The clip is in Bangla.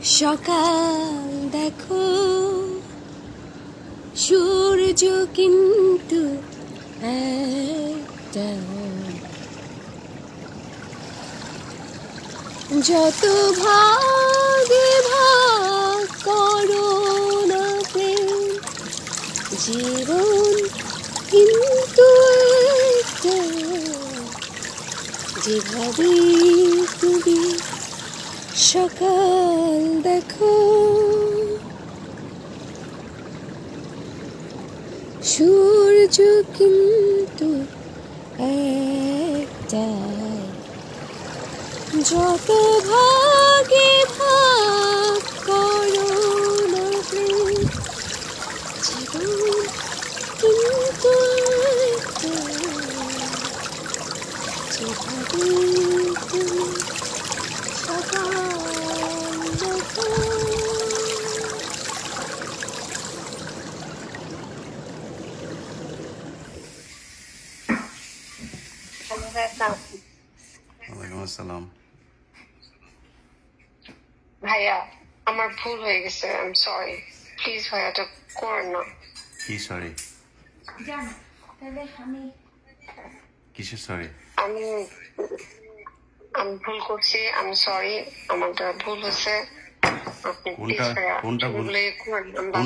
সকাল দেখো সূর্য কিন্তু একটা যত ভাগে ভাগ করো না প্রেম জীবন কিন্তু একটা যেভাবে তুমি সকাল দেখো সূর্য কিন্তু একটাই যত ভাগে ভাগ করো না প্রেম জীবন কিন্তু একটাই যেভাবে তুমি সকাল দেখো ওয়ালাইকুম আসসালাম। ভাইয়া আমার ভুল হয়ে গেছে, আই এম সরি, প্লিজ ভাইয়া এটা করেন না। কি সরি? কিসের সরি? আমি আমি ভুল করছি, আমি সরি, আমার ভুল হয়েছে। আপনি প্লিজ ভাইয়া কোনটা ভুল? করেন না।